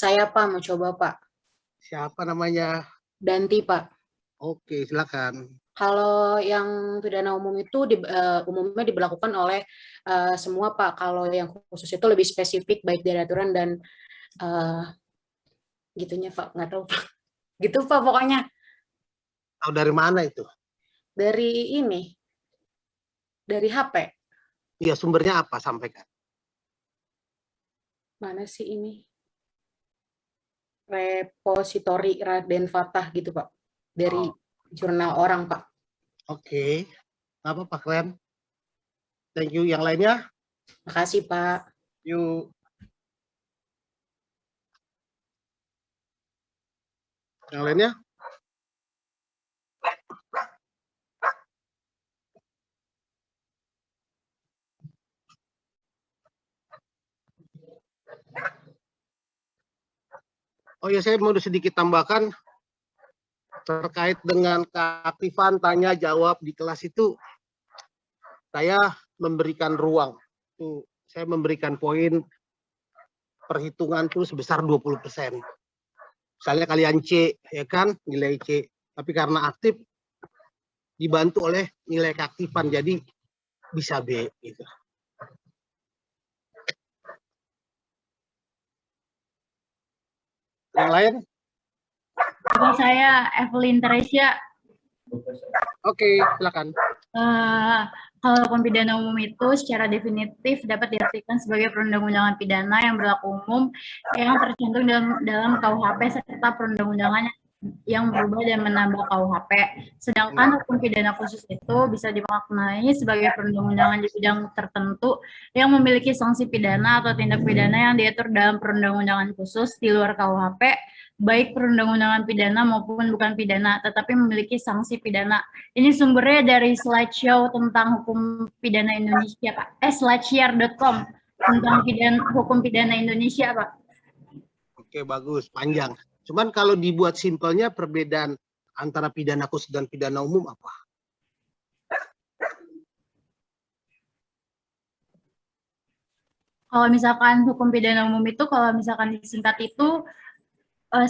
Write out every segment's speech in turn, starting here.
Saya Pak, mau coba Pak. Siapa namanya? Danti Pak. Oke, silakan. Kalau yang pidana umum itu umumnya diberlakukan oleh semua Pak. Kalau yang khusus itu lebih spesifik baik dari aturan dan eh, gitunya Pak. Nggak tahu Pak. Gitu Pak pokoknya. Tahu dari mana itu? Dari ini, dari HP. Iya, sumbernya apa? Sampaikan. Mana sih ini? Repositori Raden Fatah gitu Pak. Dari Oh, jurnal orang Pak. oke. Apa Pak Kren? Thank you. Yang lainnya? Makasih Pak. Yuk. Yang lainnya? Oh ya, saya mau sedikit tambahkan terkait dengan keaktifan tanya jawab di kelas itu. Saya memberikan ruang. Saya memberikan poin perhitungan tuh sebesar 20%. Misalnya kalian C, ya kan, nilai C. Tapi karena aktif, dibantu oleh nilai keaktifan, jadi bisa B. Gitu. Yang lain? Nama saya Evelyn Teresia. Oke, silakan. Kalau hukum pidana umum itu secara definitif dapat diartikan sebagai perundang-undangan pidana yang berlaku umum yang tercantum dalam KUHP serta perundang-undangan yang berubah dan menambah KUHP. Sedangkan hukum pidana khusus itu bisa dimaknai sebagai perundang-undangan di bidang tertentu yang memiliki sanksi pidana atau tindak pidana yang diatur dalam perundang-undangan khusus di luar KUHP, baik perundang-undangan pidana maupun bukan pidana, tetapi memiliki sanksi pidana. Ini sumbernya dari slideshow tentang hukum pidana Indonesia, Pak. Slideshare.com tentang hukum pidana Indonesia, Pak. Oke, bagus, panjang. Cuman kalau dibuat simpelnya perbedaan antara pidana khusus dan pidana umum apa? Kalau misalkan hukum pidana umum itu, kalau misalkan disingkat itu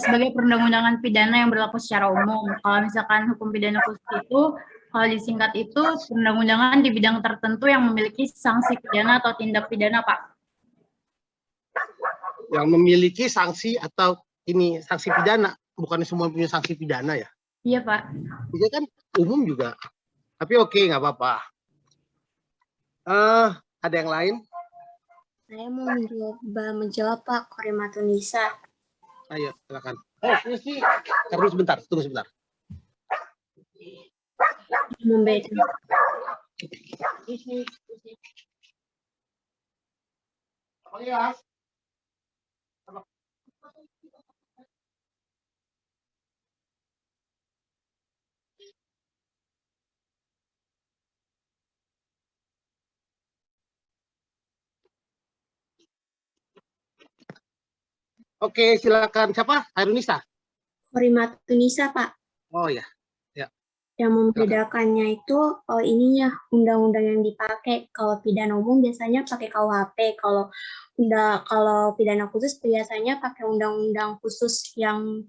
sebagai perundang-undangan pidana yang berlaku secara umum. Kalau misalkan hukum pidana khusus itu, kalau disingkat itu perundang-undangan di bidang tertentu yang memiliki sanksi pidana atau tindak pidana, Pak. Yang memiliki sanksi atau ini sanksi pidana, bukan semua punya sanksi pidana ya? Iya, Pak. Itu kan umum juga. Tapi oke, nggak apa-apa. Ada yang lain? Saya mau menjawab Pak Korimatunisa. Ayo, silakan. Ini sih, tunggu sebentar. Membeda. Oke, silakan. Siapa? Hairunisa. Korimatunisa, Pak. Oh ya. Yang membedakannya itu ininya undang-undang yang dipakai. Kalau pidana umum biasanya pakai KUHP. Kalau pidana khusus biasanya pakai undang-undang khusus yang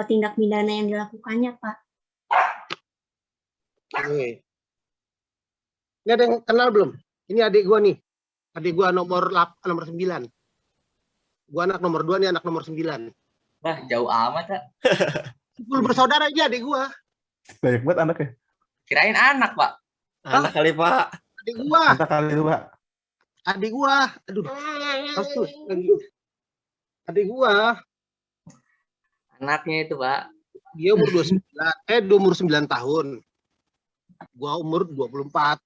tindak pidana yang dilakukannya, Pak. Oke. Ini ada yang kenal belum? Ini adik gua nih. Adik gua nomor 9. Gua anak nomor 2, nih anak nomor 9. Wah, jauh amat, Pak. Bersaudara aja adik gua. Banyak banget anaknya. Kirain anak, Pak. Anak kali, Pak. Adik gua. Anak kali itu, Pak. Adik gua. Aduh. Adik gua. Anaknya itu, Pak. Dia umur 9 tahun. Gua umur 24.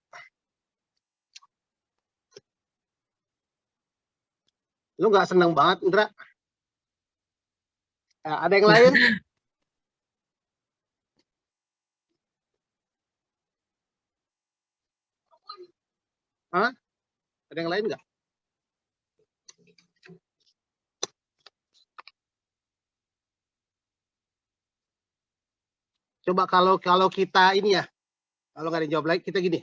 Lu nggak seneng banget, Indra? Ada yang lain? Hah? Ada yang lain nggak? Coba kalau kita ini ya, kalau nggak dijawab lagi, kita gini.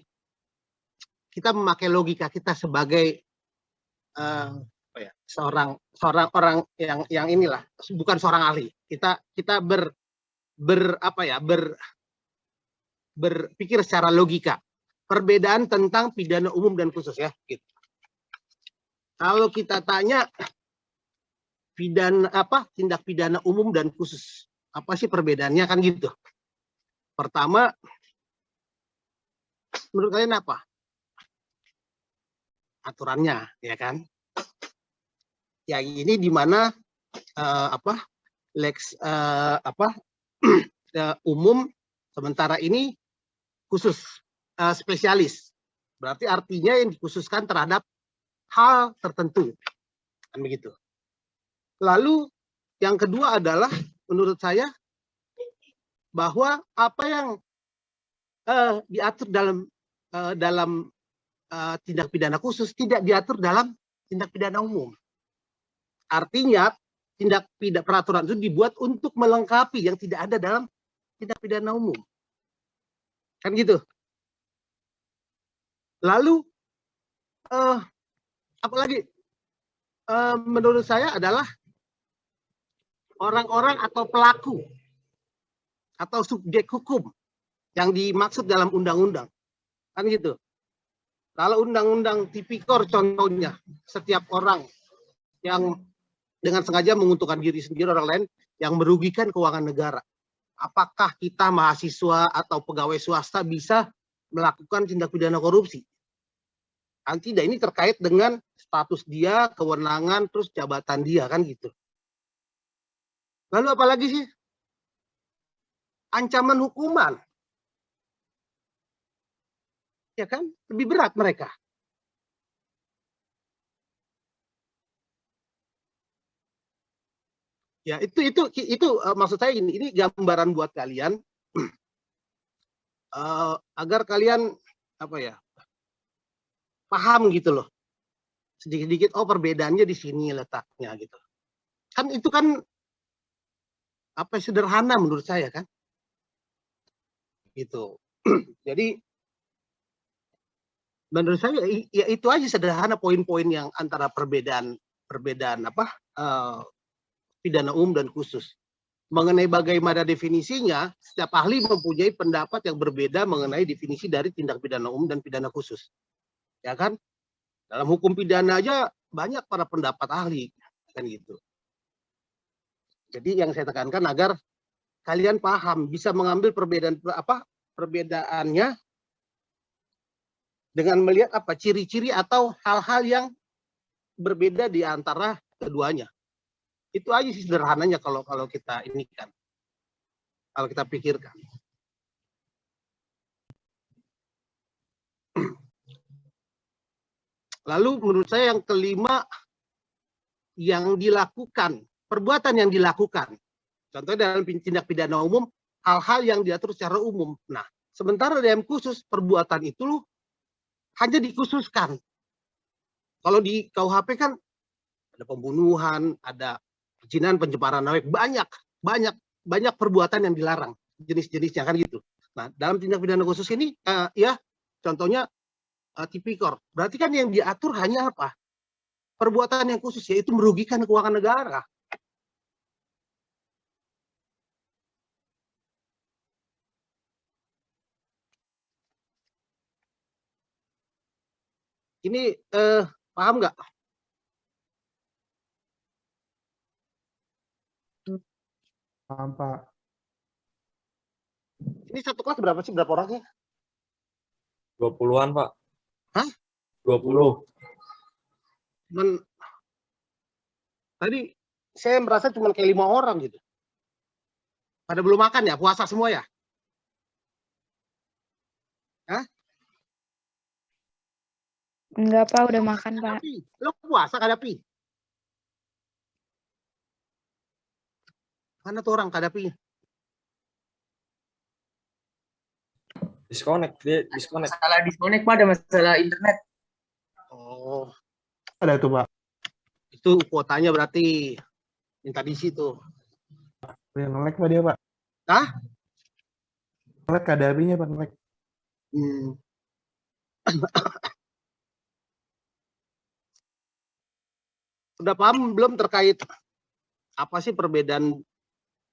Kita memakai logika kita sebagai seorang orang yang inilah, bukan seorang ahli. Kita berpikir secara logika. Perbedaan tentang pidana umum dan khusus ya. Gitu. Kalau kita tanya tindak pidana umum dan khusus, apa sih perbedaannya kan gitu. Pertama, menurut kalian apa? Aturannya, ya kan? Ya ini di mana umum, sementara ini khusus, spesialis. Berarti artinya yang dikhususkan terhadap hal tertentu, kan begitu. Lalu yang kedua adalah menurut saya bahwa apa yang diatur dalam tindak pidana khusus tidak diatur dalam tindak pidana umum. Artinya peraturan itu dibuat untuk melengkapi yang tidak ada dalam tindak pidana umum. Kan gitu. Lalu apalagi menurut saya adalah orang-orang atau pelaku atau subjek hukum yang dimaksud dalam undang-undang. Kan gitu. Kalau undang-undang tipikor contohnya, setiap orang yang dengan sengaja menguntungkan diri sendiri orang lain yang merugikan keuangan negara. Apakah kita mahasiswa atau pegawai swasta bisa melakukan tindak pidana korupsi? Kan tidak, ini terkait dengan status dia, kewenangan, terus jabatan dia, kan gitu. Lalu apalagi sih? Ancaman hukuman. Ya kan? Lebih berat mereka. Ya, itu maksud saya ini gambaran buat kalian agar kalian paham gitu loh. Sedikit-sedikit perbedaannya di sini letaknya gitu. Kan itu kan sederhana menurut saya kan. Gitu. Jadi menurut saya ya itu aja sederhana poin-poin yang antara perbedaan pidana umum dan khusus. Mengenai bagaimana definisinya, setiap ahli mempunyai pendapat yang berbeda mengenai definisi dari tindak pidana umum dan pidana khusus. Ya kan? Dalam hukum pidana aja banyak para pendapat ahli, kan gitu. Jadi yang saya tekankan agar kalian paham, bisa mengambil perbedaannya dengan melihat ciri-ciri atau hal-hal yang berbeda di antara keduanya. Itu aja sih sederhananya kalau kita ini kan, kalau kita pikirkan. Lalu menurut saya yang kelima, yang dilakukan, perbuatan yang dilakukan. Contohnya dalam tindak pidana umum, hal-hal yang diatur secara umum. Nah, sementara dalam khusus, perbuatan itu hanya dikhususkan. Kalau di KUHP kan ada pembunuhan, ada perzinahan, pencemaran nama baik, banyak perbuatan yang dilarang, jenis-jenisnya kan gitu. Nah, dalam tindak pidana khusus ini contohnya tipikor. Berarti kan yang diatur hanya perbuatan yang khusus, yaitu merugikan keuangan negara. Ini paham nggak? Paham, Pak. Ini satu kelas berapa sih? Berapa orangnya? 20-an, Pak. Hah? 20. Tadi saya merasa cuma kayak 5 orang gitu. Pada belum makan ya? Puasa semua ya? Hah? Enggak, Pak. Udah makan, Pak. Lo puasa Kadapi? Mana tuh orang Kadapi? Disconnect, dia disconnect. Masalah disconnect, Pak, ada masalah internet. Oh, Ada tuh, Pak. itu kuotanya berarti minta di situ. Yang nge-lag, Pak, dia, Pak. Hah? Nge-lag ada apinya, Pak. Nge-lag. Udah paham belum terkait apa sih perbedaan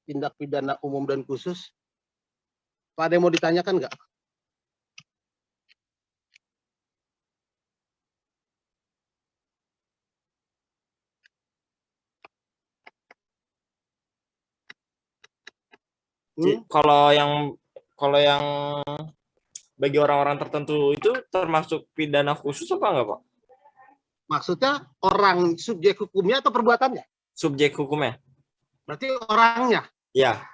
tindak pidana umum dan khusus? Pak, ada yang mau ditanyakan nggak? Kalau yang bagi orang-orang tertentu itu termasuk pidana khusus apa enggak, Pak? Maksudnya orang subjek hukumnya atau perbuatannya? Subjek hukumnya? Berarti orangnya. Ya.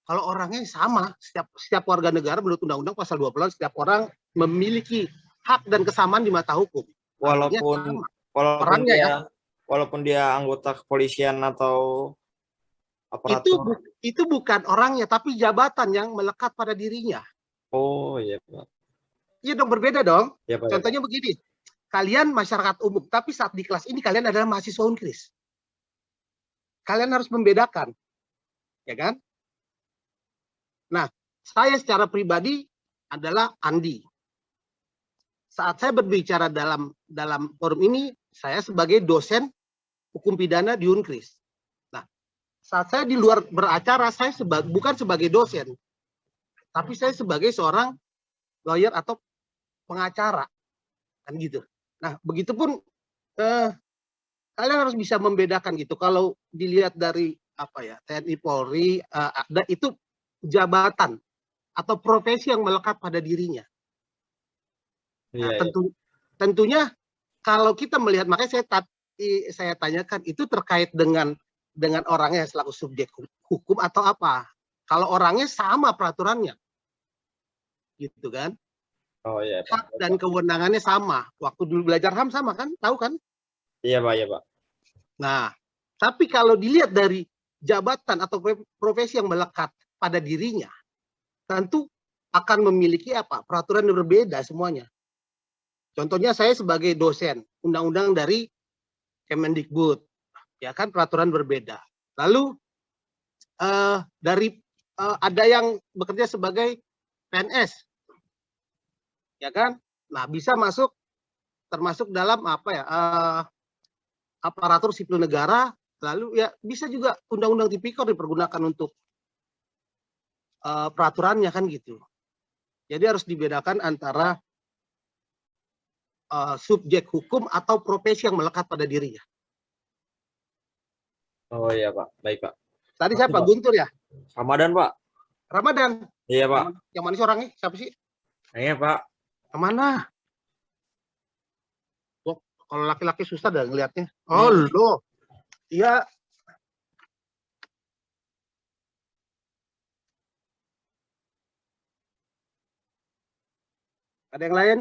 Kalau orangnya sama, setiap warga negara menurut Undang-Undang pasal 20 setiap orang memiliki hak dan kesamaan di mata hukum. Walaupun Orangnya, ya. Walaupun dia anggota kepolisian atau aparatur. Itu bukan orangnya, tapi jabatan yang melekat pada dirinya. Oh iya, Pak. Iya dong, berbeda dong. Ya, Pak, Contohnya begini, kalian masyarakat umum, tapi saat di kelas ini kalian adalah mahasiswa Unkris. Kalian harus membedakan, ya kan? Nah, saya secara pribadi adalah Andi. Saat saya berbicara dalam forum ini, saya sebagai dosen hukum pidana di Unkris. Nah, saat saya di luar beracara, saya bukan sebagai dosen, tapi saya sebagai seorang lawyer atau pengacara, kan gitu. Nah, begitupun kalian harus bisa membedakan gitu. Kalau dilihat dari TNI Polri, itu jabatan atau profesi yang melekat pada dirinya. Nah, tentunya kalau kita melihat, makanya saya tanyakan itu terkait dengan orangnya selaku subjek hukum atau apa. Kalau orangnya sama peraturannya, gitu kan? Oh iya, Hak Pak. dan kewenangannya sama. Waktu dulu belajar HAM sama kan? Tahu kan? Iya, Pak. Iya, Pak. Nah, tapi kalau dilihat dari jabatan atau profesi yang melekat pada dirinya, tentu akan memiliki peraturan yang berbeda semuanya. Contohnya saya sebagai dosen, undang-undang dari Kemendikbud, ya kan peraturan berbeda. Lalu ada yang bekerja sebagai PNS, ya kan? Nah, bisa termasuk dalam aparatur sipil negara. Lalu ya bisa juga undang-undang tipikor dipergunakan untuk peraturannya kan gitu. Jadi harus dibedakan antara subjek hukum atau profesi yang melekat pada dirinya. Oh iya, Pak. Baik, Pak. Tadi siapa? Guntur ya? Ramadan, Pak. Ramadan. Iya, Pak. Yang mana sih orangnya? Siapa sih? Iya, Pak. Kemana? Oh, kalau laki-laki susah dah ngelihatnya. Oh, loh. Iya. Ada yang lain?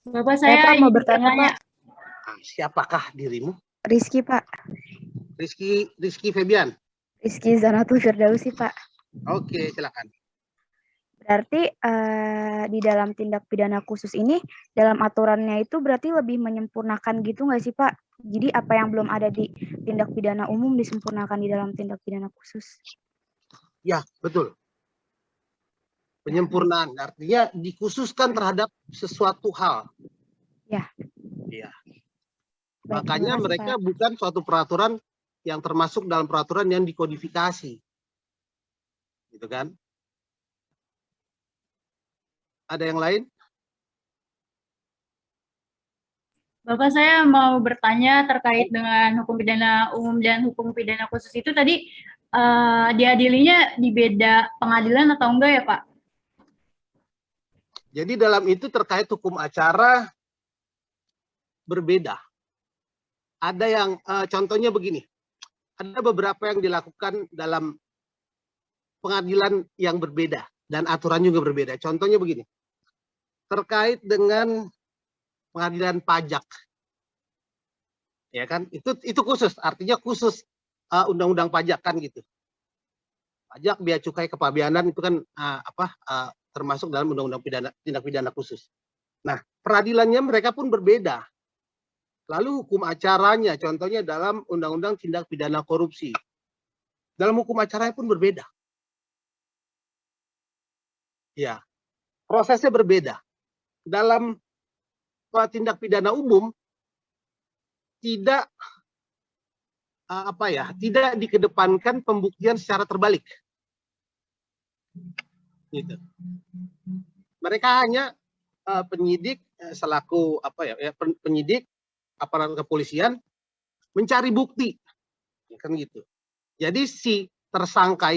Bapak, saya Pak, mau ingin bertanya, Pak. Nah, siapakah dirimu? Rizky, Pak. Rizky Febian. Rizky Zanatul Firdausi, Pak. Oke, silakan. Berarti di dalam tindak pidana khusus ini, dalam aturannya itu berarti lebih menyempurnakan gitu nggak sih, Pak? Jadi apa yang belum ada di tindak pidana umum disempurnakan di dalam tindak pidana khusus? Ya, betul. Penyempurnaan artinya dikhususkan terhadap sesuatu hal. Ya. Iya. Baik, Makanya terima kasih, mereka Pak. bukan suatu peraturan yang termasuk dalam peraturan yang dikodifikasi. Gitu kan? Ada yang lain? Bapak, saya mau bertanya terkait dengan hukum pidana umum dan hukum pidana khusus itu tadi diadilinya di beda pengadilan atau enggak ya, Pak? Jadi dalam itu terkait hukum acara berbeda. Ada yang contohnya begini. Ada beberapa yang dilakukan dalam pengadilan yang berbeda dan aturan juga berbeda. Contohnya begini. Terkait dengan pengadilan pajak. Ya kan? Itu khusus, artinya khusus undang-undang pajak kan gitu. Pajak, bea cukai, kepabeanan itu kan termasuk dalam undang-undang tindak pidana khusus. Nah, peradilannya mereka pun berbeda. Lalu hukum acaranya, contohnya dalam undang-undang tindak pidana korupsi. Dalam hukum acaranya pun berbeda. Ya, prosesnya berbeda. Dalam tindak pidana umum, tidak tidak dikedepankan pembuktian secara terbalik. Gitu. Mereka hanya penyidik selaku penyidik aparat kepolisian mencari bukti, kan gitu. Jadi si tersangka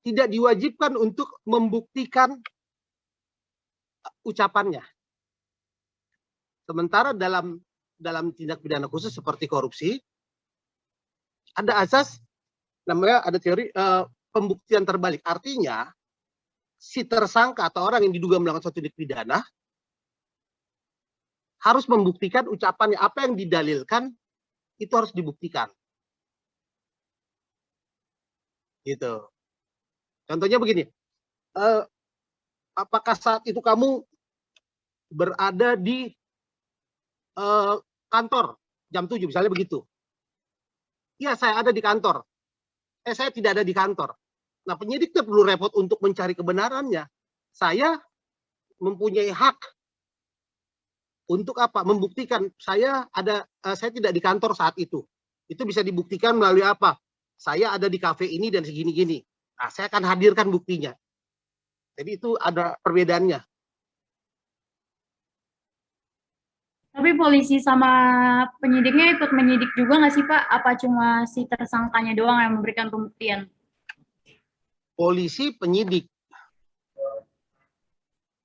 tidak diwajibkan untuk membuktikan ucapannya. Sementara dalam tindak pidana khusus seperti korupsi ada asas ada teori pembuktian terbalik. Artinya si tersangka atau orang yang diduga melakukan suatu tindak pidana harus membuktikan ucapannya, apa yang didalilkan itu harus dibuktikan. Gitu. Contohnya begini, apakah saat itu kamu berada di kantor jam 7 misalnya begitu? Iya, saya ada di kantor. Saya tidak ada di kantor. Nah, penyidik tidak perlu repot untuk mencari kebenarannya. Saya mempunyai hak untuk apa? Membuktikan saya tidak di kantor saat itu. Itu bisa dibuktikan melalui apa? Saya ada di kafe ini dan segini-gini. Nah, saya akan hadirkan buktinya. Jadi itu ada perbedaannya. Tapi polisi sama penyidiknya ikut menyidik juga nggak sih, Pak? Apa cuma si tersangkanya doang yang memberikan pembuktian? Polisi, penyidik.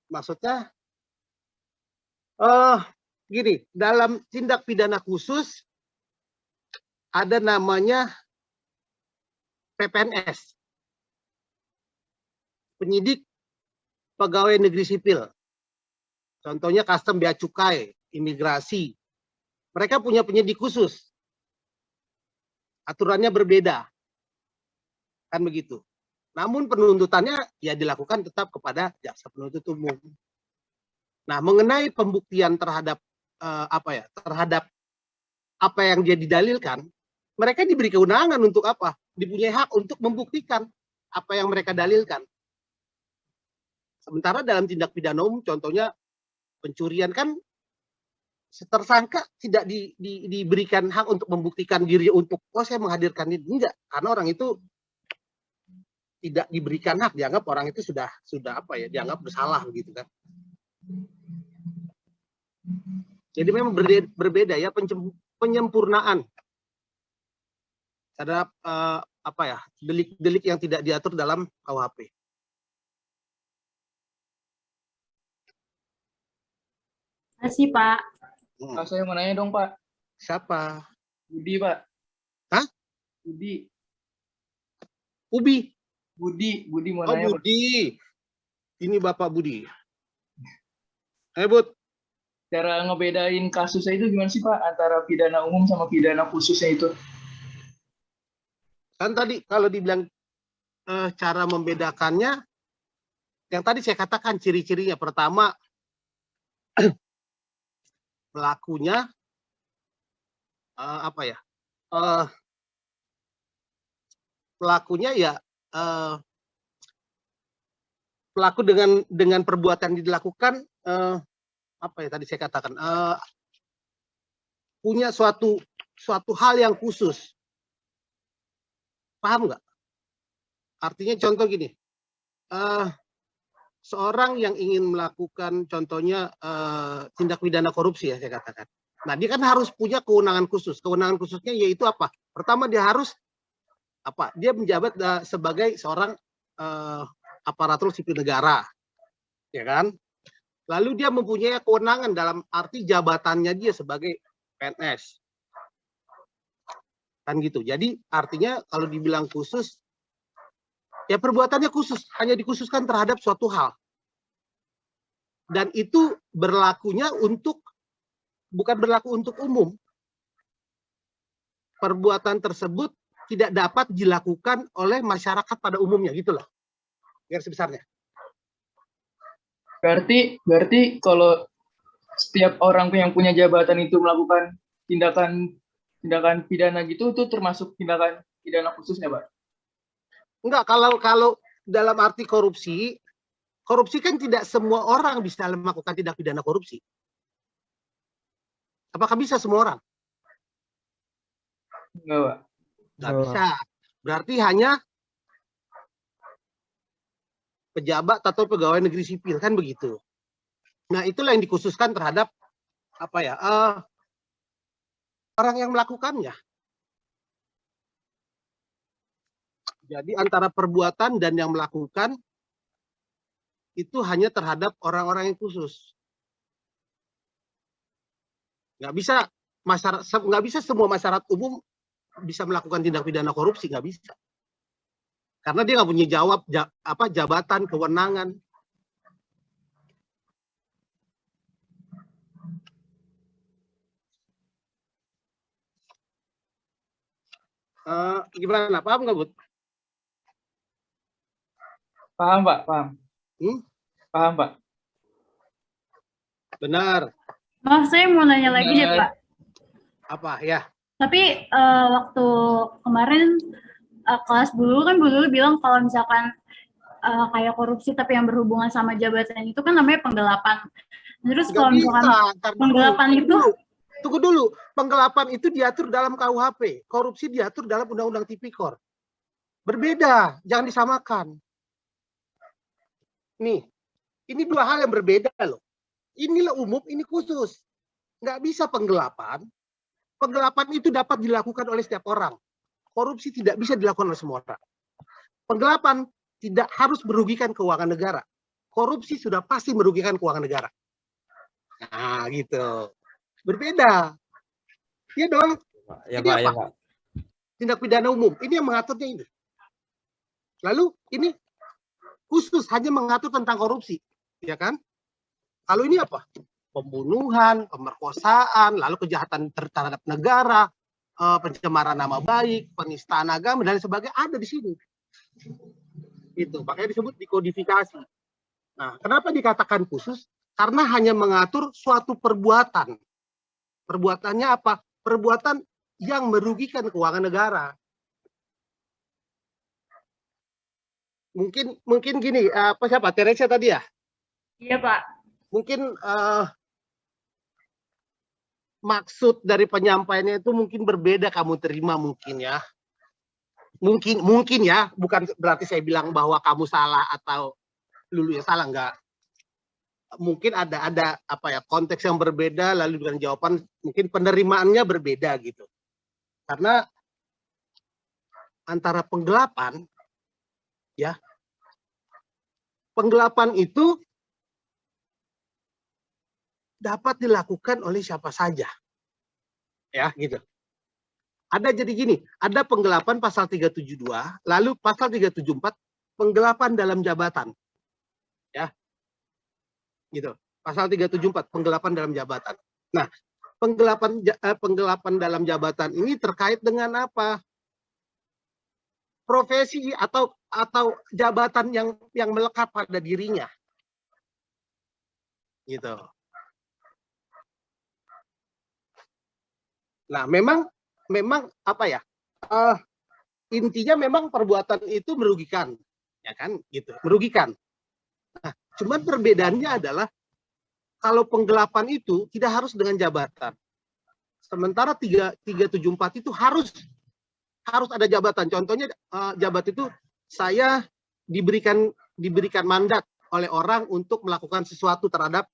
Maksudnya, gini, dalam tindak pidana khusus ada namanya PPNS. Penyidik Pegawai Negeri Sipil. Contohnya Custom, Bea Cukai, Imigrasi. Mereka punya penyidik khusus. Aturannya berbeda. Kan begitu. Namun penuntutannya ya dilakukan tetap kepada jaksa penuntut umum. Nah, mengenai pembuktian terhadap terhadap apa yang dia didalilkan, mereka diberi kewenangan untuk apa? Dipunyai hak untuk membuktikan apa yang mereka dalilkan. Sementara dalam tindak pidana umum, contohnya pencurian kan tersangka tidak diberikan hak untuk membuktikan diri untuk saya menghadirkan ini, enggak, karena orang itu tidak diberikan hak, dianggap orang itu sudah dianggap bersalah gitu kan. Jadi memang berbeda ya penyempurnaan terhadap delik-delik yang tidak diatur dalam KUHP. Terima kasih, Pak. Saya mau nanya dong, Pak. Siapa? Budi, Pak. Hah? Budi. Ubi. Budi mau Oh, nanya. Budi. Ini Bapak Budi. Bud. Cara ngebedain kasusnya itu gimana sih, Pak? Antara pidana umum sama pidana khususnya itu? Kan tadi kalau dibilang cara membedakannya, yang tadi saya katakan ciri-cirinya. Pertama, pelakunya pelaku dengan perbuatan yang dilakukan tadi saya katakan punya suatu hal yang khusus. Paham nggak? Artinya contoh gini, seorang yang ingin melakukan contohnya tindak pidana korupsi ya saya katakan. Nah, dia kan harus punya kewenangan khusus. Kewenangan khususnya yaitu apa? Pertama, dia harus dia menjabat sebagai seorang aparatur sipil negara. Ya kan? Lalu dia mempunyai kewenangan dalam arti jabatannya dia sebagai PNS. Kan gitu. Jadi artinya kalau dibilang khusus, ya perbuatannya khusus, hanya dikhususkan terhadap suatu hal. Dan itu berlakunya bukan berlaku untuk umum. Perbuatan tersebut tidak dapat dilakukan oleh masyarakat pada umumnya, gitu loh. Garis besarnya. Berarti kalau setiap orang yang punya jabatan itu melakukan tindakan pidana gitu, itu termasuk tindakan pidana khususnya, Pak? Enggak, kalau dalam arti korupsi kan tidak semua orang bisa melakukan tindak pidana korupsi. Apakah bisa semua orang? Enggak, Pak. Nggak Enggak. bisa. Berarti hanya pejabat atau pegawai negeri sipil, kan begitu. Nah, itulah yang dikhususkan terhadap apa ya, orang yang melakukannya. Jadi antara perbuatan dan yang melakukan itu hanya terhadap orang-orang yang khusus. Nggak bisa nggak bisa semua masyarakat umum bisa melakukan tindak pidana korupsi, nggak bisa. Karena dia nggak punya jabatan, kewenangan. Gimana? Paham nggak, Bud? Paham, Pak, paham. Paham, Pak. Benar. Maaf, saya mau nanya lagi deh, Pak. Apa ya? Tapi waktu kemarin kelas Bu Lulu bilang kalau misalkan kayak korupsi tapi yang berhubungan sama jabatan itu kan namanya penggelapan. Terus kalau misalkan penggelapan itu Tunggu dulu, penggelapan itu diatur dalam KUHP, korupsi diatur dalam Undang-Undang Tipikor. Berbeda, jangan disamakan. Nih, ini dua hal yang berbeda loh. Inilah umum, ini khusus. Nggak bisa penggelapan. Penggelapan itu dapat dilakukan oleh setiap orang. Korupsi tidak bisa dilakukan oleh semua orang. Penggelapan tidak harus merugikan keuangan negara. Korupsi sudah pasti merugikan keuangan negara. Nah, gitu. Berbeda. Iya dong. Ya, Ini Pak, apa? ya, Pak. Tindak pidana umum. Ini yang mengaturnya ini. Lalu ini khusus hanya mengatur tentang korupsi. Ya kan? Kalau ini apa? Pembunuhan, pemerkosaan, lalu kejahatan terhadap negara, pencemaran nama baik, penistaan agama, dan sebagainya ada di sini. Itu, makanya disebut dikodifikasi. Nah, kenapa dikatakan khusus? Karena hanya mengatur suatu perbuatan. Perbuatannya apa? Perbuatan yang merugikan keuangan negara. Mungkin gini, siapa? Teresa tadi ya? iya, Pak. Mungkin maksud dari penyampaiannya itu mungkin berbeda kamu terima mungkin ya. Mungkin ya, bukan berarti saya bilang bahwa kamu salah atau Lulu ya salah, enggak. Mungkin ada apa ya, konteks yang berbeda lalu dengan jawaban mungkin penerimaannya berbeda gitu. Karena antara penggelapan ya. Penggelapan itu dapat dilakukan oleh siapa saja. Ya, gitu. Ada jadi gini, ada penggelapan pasal 372, lalu pasal 374 penggelapan dalam jabatan. Ya. Gitu. Pasal 374 penggelapan dalam jabatan. Nah, penggelapan dalam jabatan ini terkait dengan apa? Profesi atau jabatan yang melekat pada dirinya. Gitu. Nah, memang apa ya? Intinya memang perbuatan itu merugikan, ya kan? Gitu, merugikan. Nah, cuman perbedaannya adalah kalau penggelapan itu tidak harus dengan jabatan. Sementara 374 itu harus ada jabatan. Contohnya jabat itu saya diberikan mandat oleh orang untuk melakukan sesuatu terhadap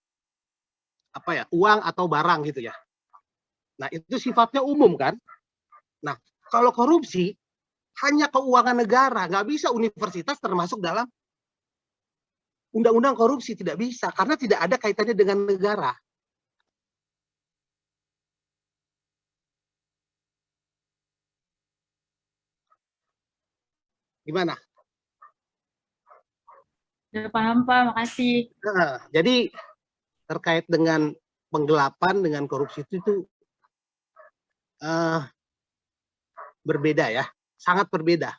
apa ya, uang atau barang gitu ya. Nah, itu sifatnya umum kan. Nah, kalau korupsi hanya keuangan negara, nggak bisa universitas termasuk dalam undang-undang korupsi, tidak bisa karena tidak ada kaitannya dengan negara. Gimana? Udah paham, Pak. Makasih. Nah, jadi terkait dengan penggelapan dengan korupsi itu berbeda ya, sangat berbeda.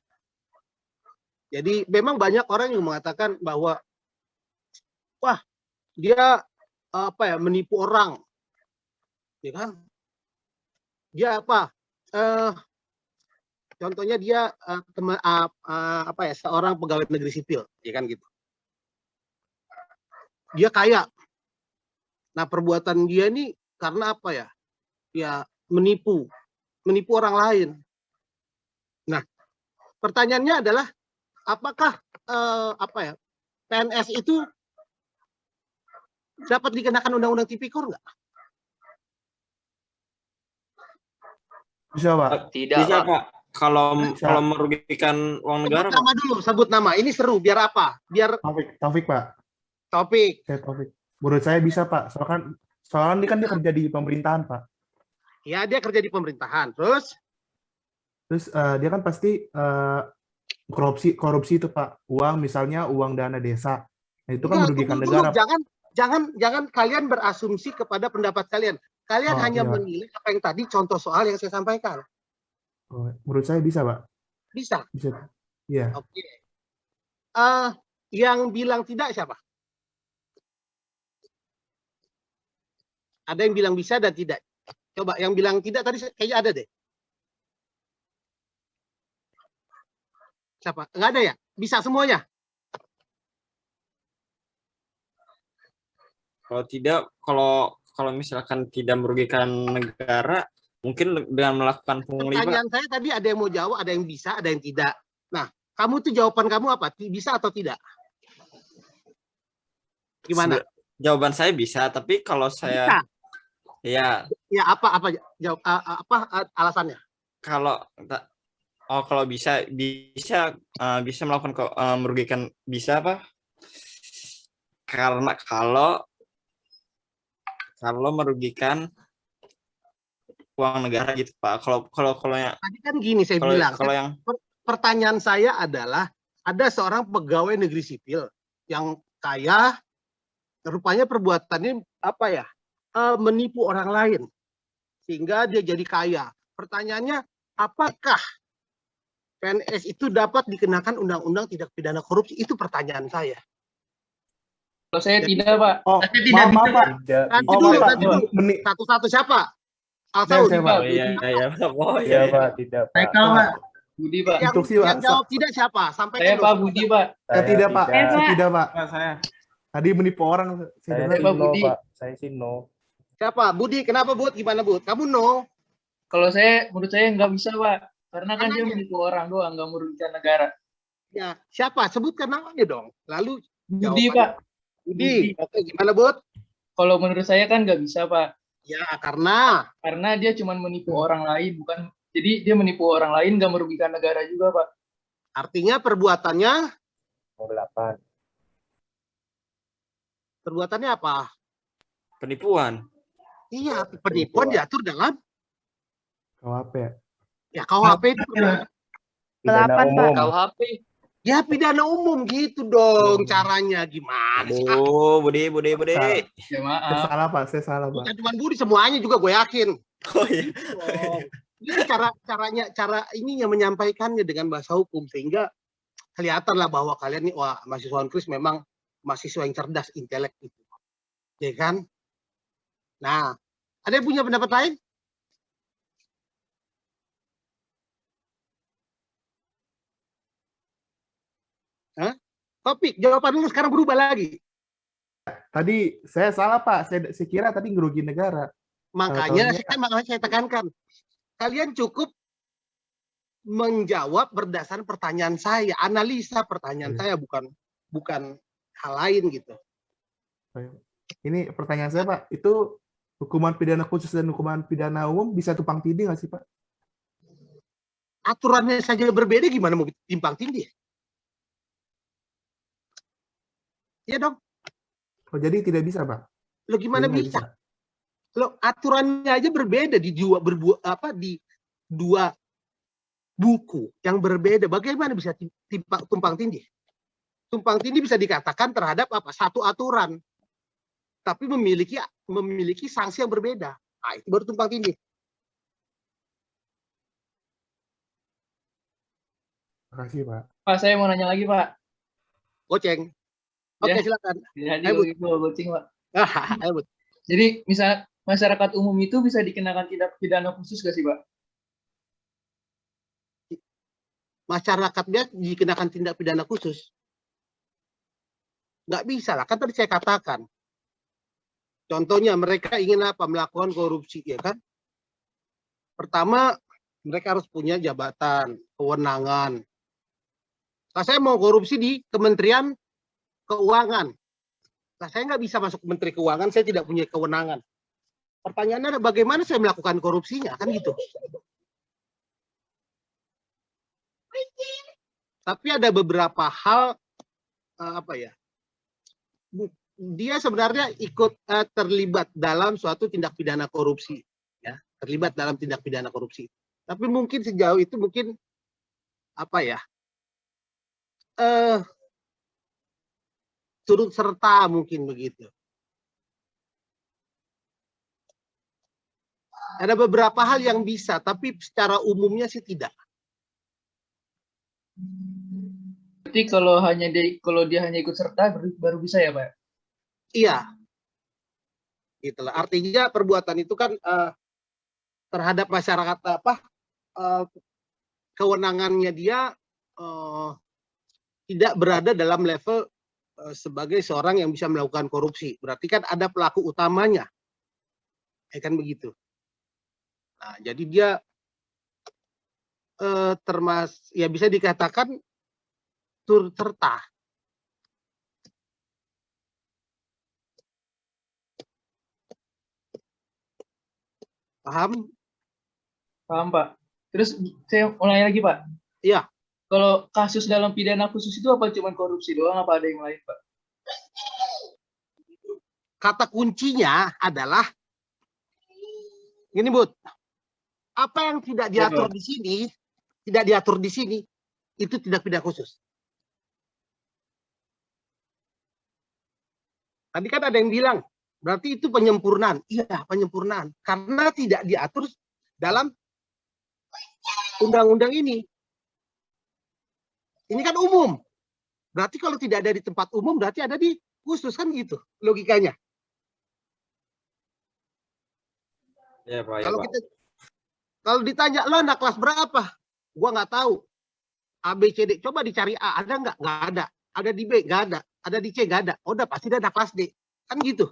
Jadi memang banyak orang yang mengatakan bahwa wah, dia apa ya, menipu orang, ya kan? Dia apa? Contohnya dia apa ya, seorang pegawai negeri sipil, ya kan gitu. Dia kaya. Nah, perbuatan dia ini karena apa ya? Ya menipu orang lain. Pertanyaannya adalah apakah PNS itu dapat dikenakan undang-undang tipikor nggak? Bisa, Pak. Tidak, Bisa, Pak. Pak. Kalau Bisa. kalau merugikan uang negara, Sebut nama Pak. dulu, sebut nama. Ini seru, biar apa? Biar Taufik, Pak. topik. Saya Taufik. Menurut saya bisa, Pak. Soalnya dia kerja di pemerintahan, Pak. Ya, dia kerja di pemerintahan. Terus Dia kan pasti korupsi itu, Pak. Uang, misalnya uang dana desa. Nah, itu kan enggak, merugikan tunggu negara, dulu. Pak. Jangan kalian berasumsi kepada pendapat kalian. Kalian Oh, hanya iya, Pak. menilai apa yang tadi contoh soal yang saya sampaikan. Oh, menurut saya bisa, Pak. Bisa. Bisa. Iya. Oke. Yang bilang tidak siapa? Ada yang bilang bisa dan tidak. Coba yang bilang tidak tadi kayaknya ada deh. Siapa? Enggak ada ya? Bisa semuanya? Kalau tidak, kalau misalkan tidak merugikan negara, mungkin dengan melakukan pungli, Pak. Pertanyaan saya tadi ada yang mau jawab, ada yang bisa, ada yang tidak. Nah, kamu tuh jawaban kamu apa? Bisa atau tidak? Gimana? Jawaban saya bisa, tapi kalau saya Bisa. ya Ya apa jawab alasannya? kalau bisa melakukan merugikan, bisa, apa? Karena kalau merugikan uang negara gitu, Pak. Kalau yang Tadi kan gini saya bilang. kalau yang Pertanyaan saya adalah ada seorang pegawai negeri sipil yang kaya, rupanya perbuatannya apa ya? Menipu orang lain sehingga dia jadi kaya. Pertanyaannya, apakah PNS itu dapat dikenakan undang-undang tindak pidana korupsi? Itu pertanyaan saya. Kalau saya tidak, Pak. Oh, Saya tidak maaf, bisa, Pak. Nanti Oh, dulu, Pak. nanti dulu. Satu-satu siapa? Altaun. Saya, Pak. oh iya, oh Iya, iya. Pak, tidak, Pak. Saya kalau, Pak. Budi, Pak. Instruksi, Pak. Yang jawab tidak siapa? Sampaikan Saya, dulu. Pak. Budi, Pak. Saya tidak, Pak. tidak. Saya tidak, Pak. Saya Tadi menipu orang. Saya dengar. Pak, sih no, Budi. Pak. Saya sih no. Siapa? Budi, kenapa Bud? Gimana Bud? Kamu no? Kalau menurut saya nggak bisa, Pak. Karena kan dia Namanya? menipu orang doang, nggak merugikan negara. Ya, siapa? Sebutkan namanya dong. Lalu Budi, jawabannya. Pak. Budi. Oke, gimana Bud? Kalau menurut saya kan nggak bisa, Pak. Ya, karena Karena dia cuma menipu orang lain, bukan. Jadi dia menipu orang lain, nggak merugikan negara juga, Pak. artinya perbuatannya 08. perbuatannya apa? penipuan. Iya, penipuan diatur dalam KUHP. ya KUHP itu Pidana 8, Pak. umum. KUHP. ya pidana umum gitu dong caranya gimana sih? Aduh, Budi. Salah. Ya Saya maaf. salah, Pak. Saya salah, Pak. Bukan cuma Budi, semuanya juga gue yakin. Oh iya. Ini cara ininya menyampaikannya dengan bahasa hukum sehingga kelihatan lah bahwa kalian nih wah mahasiswa Unkris memang mahasiswa yang cerdas, intelek itu. Ya kan? Nah, ada yang punya pendapat lain? Hah? Topik, jawaban lu sekarang berubah lagi. Tadi saya salah, Pak. Saya kira tadi ngerugi negara. Makanya Tahu-tahunya- saya tekankan. Kalian cukup menjawab berdasarkan pertanyaan saya, analisa pertanyaan saya bukan hal lain gitu. Ini pertanyaan saya, Pak. Itu hukuman pidana khusus dan hukuman pidana umum bisa tumpang tindih nggak sih, Pak? Aturannya saja berbeda, gimana mau timpang tindih? Iya dong. Oh, jadi tidak bisa, Pak? Lo gimana Jadi nggak bisa? Lo aturannya aja berbeda di dua buku yang berbeda. Bagaimana bisa tumpang tindih? Tumpang tindih bisa dikatakan terhadap satu aturan, tapi memiliki sanksi yang berbeda. Nah, itu baru tumpang tindih. Terima kasih, Pak. Pak, saya mau nanya lagi, Pak. Goceng. Oke, Ya. silakan. Jadi Ayo, Bu. itu goceng, Pak. Ayo, Bu. Jadi, misal masyarakat umum itu bisa dikenakan tindak pidana khusus nggak sih, Pak? Masyarakatnya dikenakan tindak pidana khusus. Nggak bisa lah, kan tadi saya katakan. Contohnya mereka ingin apa? Melakukan korupsi, ya kan? Pertama, Mereka harus punya jabatan, kewenangan. Nah, saya mau korupsi di Kementerian Keuangan. Nah, saya nggak bisa masuk Menteri Keuangan, saya tidak punya kewenangan. Pertanyaannya bagaimana saya melakukan korupsinya, kan gitu. Tapi ada beberapa hal, dia sebenarnya ikut terlibat dalam suatu tindak pidana korupsi. Ya, terlibat dalam tindak pidana korupsi. Tapi mungkin sejauh itu mungkin turut serta mungkin begitu. Ada beberapa hal yang bisa, tapi secara umumnya sih tidak. Berarti kalau dia hanya ikut serta baru bisa ya, Pak? Iya. Itulah. Artinya perbuatan itu kan terhadap masyarakat kewenangannya dia tidak berada dalam level sebagai seorang yang bisa melakukan korupsi. Berarti kan ada pelaku utamanya. Kan begitu. Nah, jadi dia ya bisa dikatakan turut serta. Paham? Paham, Pak. Terus saya mau nanya lagi, Pak. Iya. Kalau kasus dalam pidana khusus itu apa cuma korupsi doang, apa ada yang lain, Pak? Kata kuncinya adalah ini, Bud. Apa yang tidak diatur di sini, itu tindak pidana khusus. Tadi kan ada yang bilang, berarti itu penyempurnaan. Iya, penyempurnaan. Karena tidak diatur dalam undang-undang ini. Ini kan umum. Berarti kalau tidak ada di tempat umum, berarti ada di khusus, kan gitu logikanya. Ya, Pak, ya, Pak. Kalau ditanya, lo anak kelas berapa? Gua nggak tahu. A, B, C, D. Coba dicari A, ada nggak? Nggak ada. Ada di B, nggak ada. Ada di C, nggak ada. Oh, udah pasti ada kelas D. Kan gitu.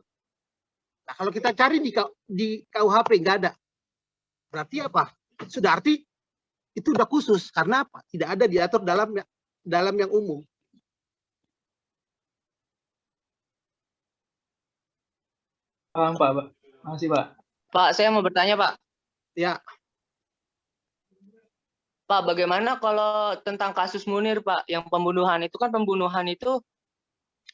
Nah, kalau kita cari di KUHP, nggak ada. Berarti apa? Sudah arti itu udah khusus. Karena apa? Tidak ada diatur dalam yang umum. Paham, Pak. Makasih, Pak. Pak, saya mau bertanya, Pak. Ya. Pak, bagaimana kalau tentang kasus Munir, Pak? Yang pembunuhan itu kan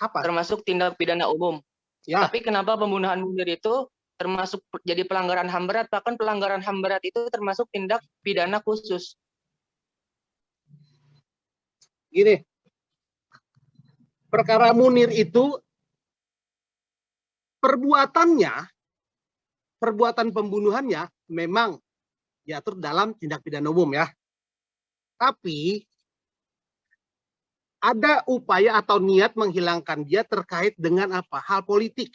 apa? Termasuk tindak pidana umum. Ya. Tapi kenapa pembunuhan Munir itu termasuk jadi pelanggaran HAM berat? Bahkan pelanggaran HAM berat itu termasuk tindak pidana khusus. Gini, perkara Munir itu perbuatan pembunuhannya memang diatur dalam tindak pidana umum ya. Tapi ada upaya atau niat menghilangkan dia terkait dengan apa? Hal politik.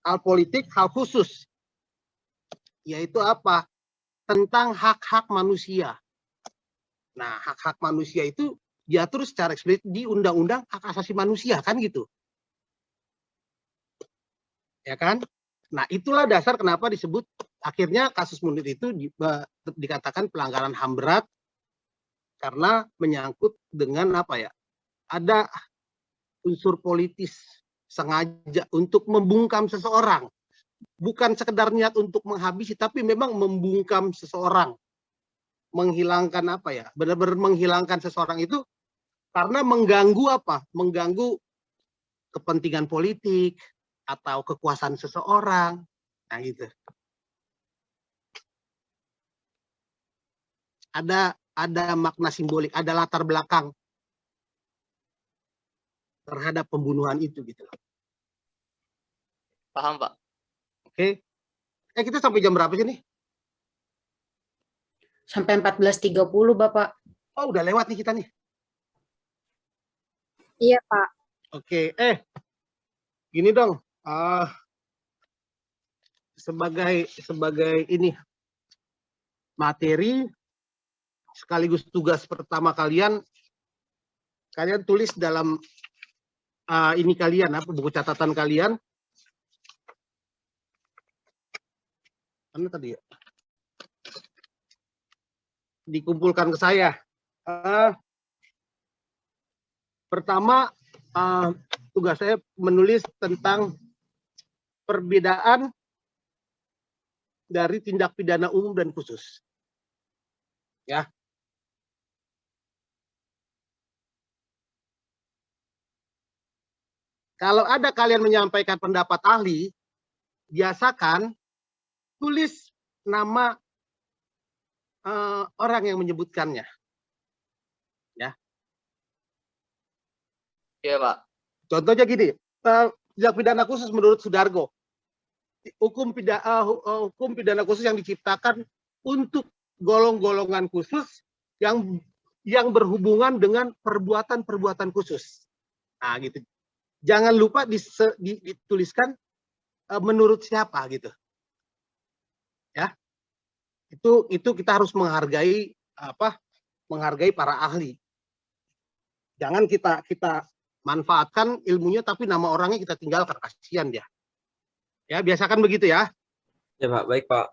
Hal politik, hal khusus. Yaitu apa? Tentang hak-hak manusia. Nah, hak-hak manusia itu diatur secara eksplisit di Undang-Undang Hak Asasi Manusia, kan gitu. Ya kan? Nah, itulah dasar kenapa disebut akhirnya kasus Munir itu dikatakan pelanggaran HAM berat karena menyangkut dengan apa ya? Ada unsur politis sengaja untuk membungkam seseorang. Bukan sekedar niat untuk menghabisi, tapi memang membungkam seseorang. Menghilangkan apa ya? Benar-benar menghilangkan seseorang itu karena mengganggu apa? Mengganggu kepentingan politik atau kekuasaan seseorang. Nah, gitu. Ada makna simbolik, ada latar belakang terhadap pembunuhan itu gitu. Paham, Pak? Oke. Kita sampai jam berapa sih nih? Sampai 14.30, Bapak. Oh, udah lewat nih kita nih. Iya, Pak. Oke. Gini dong. Sebagai ini materi sekaligus tugas pertama kalian tulis dalam ini kalian buku catatan kalian Mana tadi ya? Dikumpulkan ke saya. Pertama, tugas saya menulis tentang perbedaan dari tindak pidana umum dan khusus. Ya. Kalau ada kalian menyampaikan pendapat ahli, biasakan tulis nama orang yang menyebutkannya. Ya. Iya, Pak. Contohnya gini, tindak pidana khusus menurut Sudargo, hukum pidana khusus yang diciptakan untuk golongan khusus yang berhubungan dengan perbuatan khusus. Nah, gitu. Jangan lupa dituliskan menurut siapa gitu. Ya. Itu kita harus menghargai para ahli. Jangan kita manfaatkan ilmunya tapi nama orangnya kita tinggalkan, kasihan dia. Ya, biasakan begitu ya. Ya Pak, baik Pak.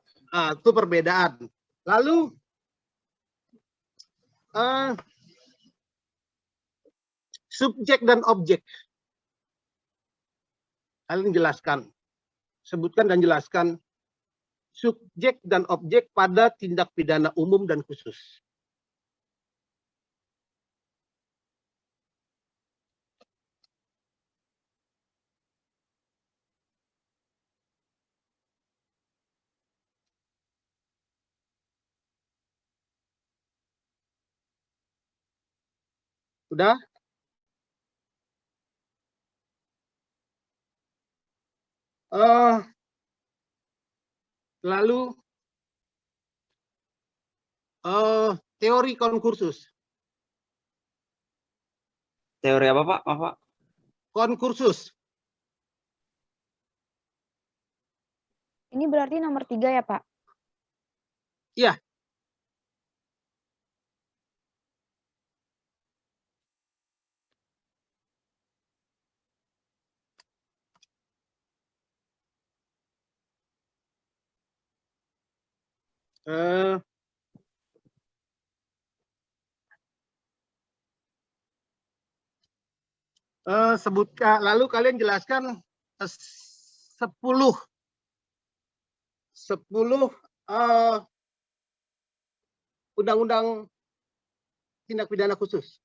Itu perbedaan. Lalu subjek dan objek. Kalian jelaskan, sebutkan dan jelaskan subjek dan objek pada tindak pidana umum dan khusus. Sudah? Lalu teori konkursus. Teori apa Pak? Apa? Konkursus. Ini berarti nomor 3 ya, Pak? Iya. Sebutkan, lalu kalian jelaskan 10 undang-undang tindak pidana khusus.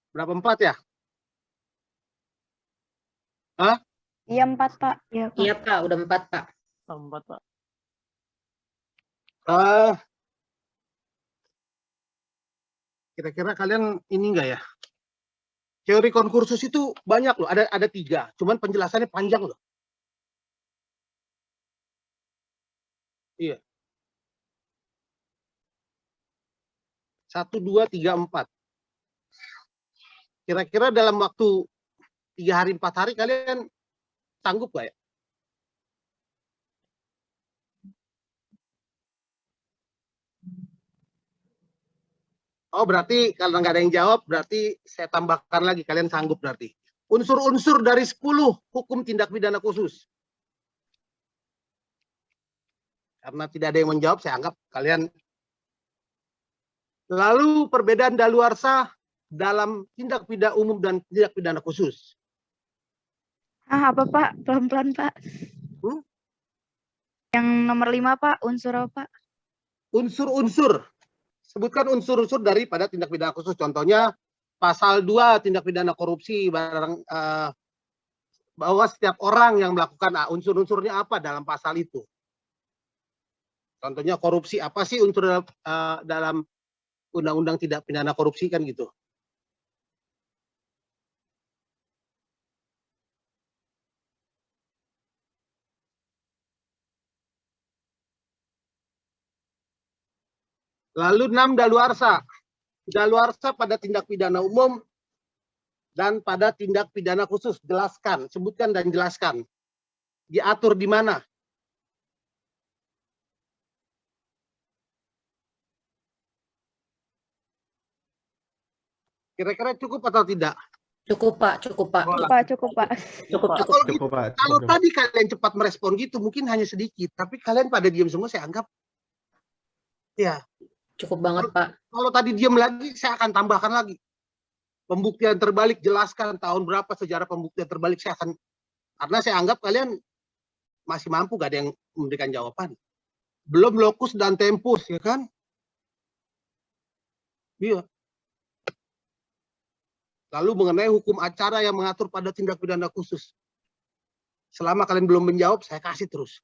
Berapa, 4 ya? Hah? Iya, 4, Pak. Iya, Pak. Iya Pak, udah 4 Pak. 4, Pak. Kira-kira kalian ini enggak ya? Teori konkursus itu banyak loh, ada 3, cuman penjelasannya panjang loh. Iya. 1, 2, 3, 4. Kira-kira dalam waktu 3 hari 4 hari kalian sanggup gak ya? Oh, berarti kalau nggak ada yang jawab, berarti saya tambahkan lagi, kalian sanggup berarti. Unsur-unsur dari 10 hukum tindak pidana khusus. Karena tidak ada yang menjawab, saya anggap kalian. Lalu perbedaan daluarsa dalam tindak pidana umum dan tindak pidana khusus. Apa Pak? Pelan-pelan Pak. Yang nomor 5 Pak, unsur apa Pak? Unsur-unsur. Sebutkan unsur-unsur daripada tindak pidana khusus. Contohnya pasal 2 tindak pidana korupsi, bahwa setiap orang yang melakukan unsur-unsurnya apa dalam pasal itu. Contohnya korupsi, apa sih unsur dalam undang-undang tindak pidana korupsi kan gitu. Lalu 6 daluarsa. Daluarsa pada tindak pidana umum dan pada tindak pidana khusus. Jelaskan, sebutkan dan jelaskan. Diatur di mana? Kira-kira cukup atau tidak? Cukup, Pak. Cukup, Pak. Cukup, Pak. Cukup, Pak. Cukup, Nah, cukup. kalau, Cukup, Pak. kalau Cukup. tadi kalian cepat merespon gitu, mungkin hanya sedikit. Tapi kalian pada diam semua, saya anggap. Ya, Cukup banget, Pak. kalau tadi diam lagi, saya akan tambahkan lagi. Pembuktian terbalik, jelaskan tahun berapa sejarah pembuktian terbalik. Saya akan, karena saya anggap kalian masih mampu, gak ada yang memberikan jawaban. Belum lokus dan tempus, ya kan? Iya. Lalu mengenai hukum acara yang mengatur pada tindak pidana khusus. Selama kalian belum menjawab, saya kasih terus.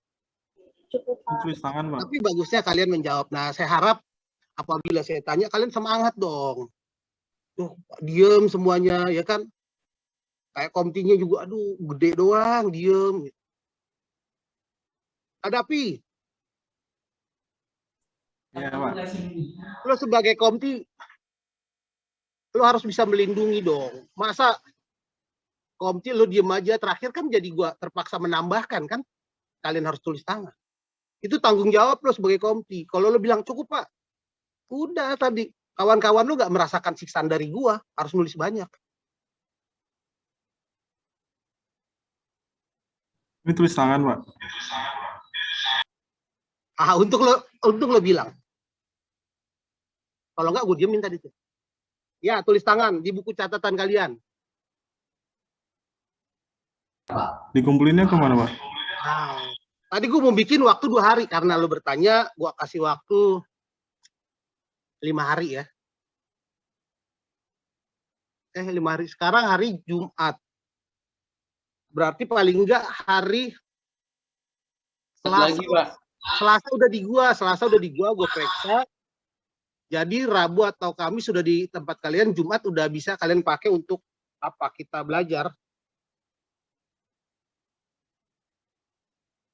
Tulis tangan, Pak. Tapi bagusnya kalian menjawab. Nah, saya harap apabila saya tanya, kalian semangat dong. Tuh, diem semuanya, ya kan? Kayak komtinya juga, aduh, gede doang, diem. Hadapi. Iya, Pak. Lo sebagai komti, lo harus bisa melindungi dong. Masa komti lo diem aja, terakhir kan jadi gua terpaksa menambahkan kan? Kalian harus tulis tangan. Itu tanggung jawab lo sebagai komti. Kalau lo bilang cukup, Pak, udah tadi. Kawan-kawan lo gak merasakan siksaan dari gua, harus nulis banyak. Ini tulis tangan, Pak. Ah, untuk lo bilang. Kalau enggak, gue diemin tadi tuh. Ya, tulis tangan di buku catatan kalian. Dikumpulinnya kemana, Pak? Nah, tadi gue mau bikin waktu 2 hari. Karena lo bertanya, gue kasih waktu 5 hari ya. 5 hari. Sekarang hari Jumat. Berarti paling enggak hari Lagi, Pak. Selasa udah di gua, gue periksa. Jadi Rabu atau Kamis sudah di tempat kalian, Jumat udah bisa kalian pakai untuk apa kita belajar.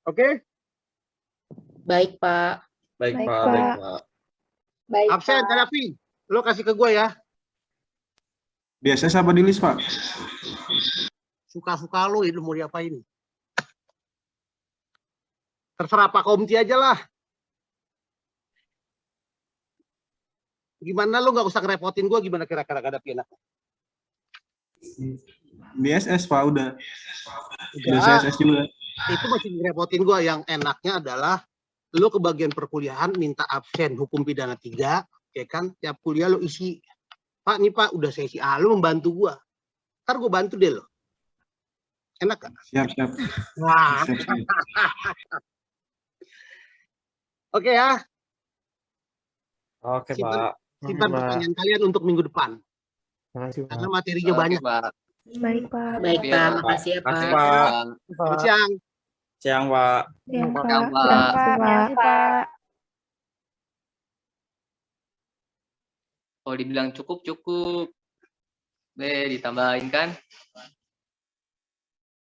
Oke? Baik, Pak. Baik, Baik, Pak. Pak. Baik, Pak. Baik, Absen, Pak. Terapi. Lo kasih ke gue ya. Di SS apa di list, Pak? Suka-suka lo, itu mau diapain? Terserah Pak Komti aja lah. Gimana lo nggak usah ngerepotin gue, gimana kira-kira hadapi enaknya? Di SS, Pak, udah. Udah Udah. saya SS juga. Itu masih ngerepotin gue. Yang enaknya adalah lo ke bagian perkuliahan minta absen hukum pidana 3, ya kan? Tiap kuliah lo isi, Pak, nih Pak, udah saya isi. Lo membantu gue. Ntar gue bantu deh lo. Enak gak? Siap, siap. Wah. Siap, siap. Oke ya. Oke, Simpan, Pak. simpan pertanyaan kalian untuk minggu depan. Makasih, Pak. Karena materinya banyak. Pak. Baik, Pak. Baik, Iya, Pak. Pak. Makasih ya, Pak. Makasih, Pak. Selamat siang. Siang, Pak. Siang, Pak. Siang, Pak. Siang, Pak. Makasih, Pak. Kalau dibilang cukup, cukup. Ditambahin kan?